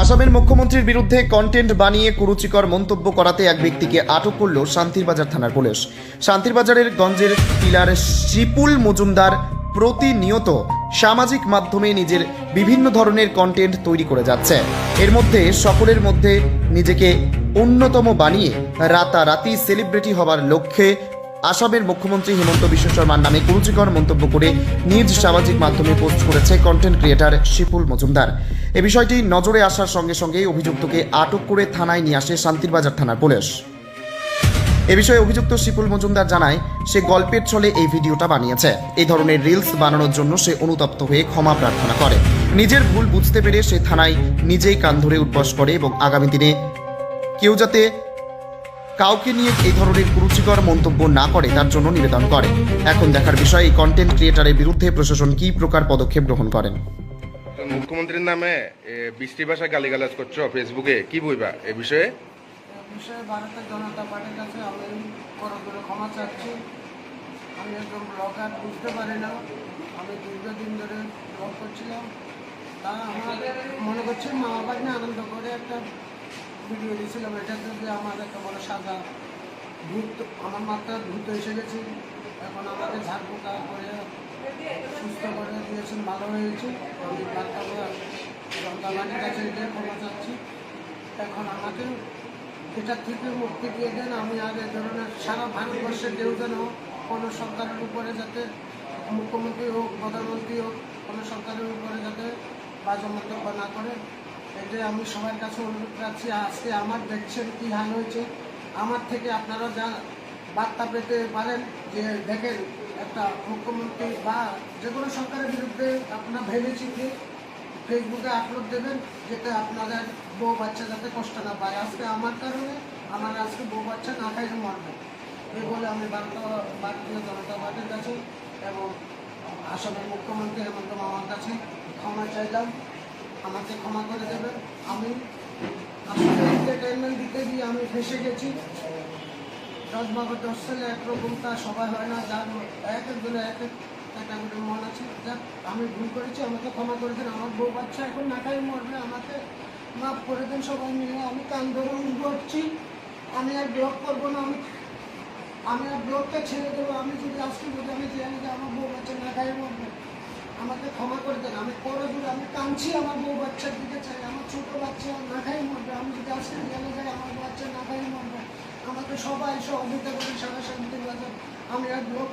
আসামের মুখ্যমন্ত্রীর বিরুদ্ধে কন্টেন্ট বানিয়ে কুরুচিকর মন্তব্য করাতে এক ব্যক্তিকে আটক করল শান্তিরবাজার থানার পুলিশ। শান্তিরবাজারের গঞ্জের টিলার শিপুল মজুমদার প্রতিনিয়ত সামাজিক মাধ্যমে নিজের বিভিন্ন ধরনের কন্টেন্ট তৈরি করে যাচ্ছে। এর মধ্যে সকলের মধ্যে নিজেকে অন্যতম বানিয়ে রাতারাতি সেলিব্রিটি হবার লক্ষ্যে আসামের মুখ্যমন্ত্রী হিমন্ত বিশ্ব শর্মার নামে কুরুচিকর মন্তব্য করে নিজ সামাজিক মাধ্যমে পোস্ট করেছে কন্টেন্ট ক্রিয়েটার শিপুল মজুমদার। এ বিষয়টি নজরে আসার সঙ্গে সঙ্গে অভিযুক্তকে আটক করে থানায় নিয়ে আসে শান্তিরবাজার থানার পুলিশ। এ বিষয়ে অভিযুক্ত শিপুল মজুমদার জানায়, সে গল্পের ছলে এই ভিডিওটা বানিয়েছে। এই ধরনের রিলস বানানোর জন্য সে অনুতপ্ত হয়ে ক্ষমা প্রার্থনা করে। নিজের ভুল বুঝতে পেরে সে থানায় নিজেই কান ধরে উঠবস করে এবং আগামী দিনে কেউ যাতে কাউকে নিয়ে এই ধরনের কুরুচিকর মন্তব্য না করে তার জন্য নিবেদন করে। এখন দেখার বিষয় এই কন্টেন্ট ক্রিয়েটারের বিরুদ্ধে প্রশাসন কী প্রকার পদক্ষেপ গ্রহণ করেন। মুখ্যমন্ত্রীর নামে বৃষ্টি ভাষা গালিগালাজ করছো ফেসবুকে, কি বইবা এ বিষয়ে? ভারতের জনতা পার্টির কাছে আমি করে ক্ষমা চাচ্ছি। আমি একজন ব্লগার, বুঝতে পারি না। আমি দীর্ঘদিন ধরে ব্লগ করছিলাম। তা আমার মনে করছি মা বাবার নিয়ে আনন্দ করে একটা ভিডিও দিয়েছিলাম। এটাতে যে আমার একটা বড় সাজা ভূত, আমার মাথায় ভূত এসে গেছি। এখন আমাকে ঝাড়ফুঁকা করে সুস্থ করে দিয়েছেন, ভালো হয়েছে। আমি জনতা পার্টির কাছে গিয়ে ক্ষমা চাচ্ছি। এখন আমাকে এটার থেকে মুক্তি দিয়ে দেন। আমি আর এ ধরনের সারা ভারতবর্ষের কেউ যেন কোনো সরকারের উপরে যাতে, মুখ্যমন্ত্রী হোক, প্রধানমন্ত্রী হোক, কোনো সরকারের উপরে যাতে বাজে মন্তব্য না করে, এটাই আমি সবার কাছে অনুরোধ রাখছি। আজকে আমার দেখছেন কী হাল হয়েছে, আমার থেকে আপনারা যা বার্তা পেতে পারেন যে দেখেন একটা মুখ্যমন্ত্রী বা যে কোনো সরকারের বিরুদ্ধে আপনারা ভেবেচিন্তে ফেসবুকে আপলোড দেবেন, যেটা আপনাদের বউ বাচ্চা যাতে কষ্ট না পায়। আজকে আমার কারণে আমার আজকে বউ বাচ্চা না খাইতে মরবে, এই বলে আমি ভারতীয় জনতা পার্টির কাছে এবং আসামের মুখ্যমন্ত্রী হেমন্ত মামার কাছে ক্ষমা চাইলাম। আমাকে ক্ষমা করে দেবেন। আমি আসলে এন্টারটেনমেন্ট দিতে গিয়ে আমি ফেসে গেছি। 10 সালে একরকমটা সবাই হয় না, যার এক একজনের এক এক ক্যাটাগরির মন আছে। যাক, আমি ভুল করেছি, আমাকে ক্ষমা করে দেন। আমার বউ বাচ্চা এখন না খাই মরবে, আমাকে মাফ করে দেন সবাই মিলে। আমি কান ধরে উঠছি, আমি আর ব্লগ করবো না। আমি আর ব্লগটা ছেড়ে দেবো। আমি যদি আজকে যদি আমি জানি যে আমার বউ বাচ্চা না খাই মরবে, আমাকে ক্ষমা করে দেন। আমি পরে যদি আমি কাঁদছি, আমার বউ বাচ্চার দিকে চাই, আমার ছোটো বাচ্চা না খাই মরবে। আমি যদি আজকে জানি যাই আমার বাচ্চা না খাই মরবে, আমাকে সবাই সহযোগিতা করে সারা শান্তি বাজার। আমি আর ব্লগ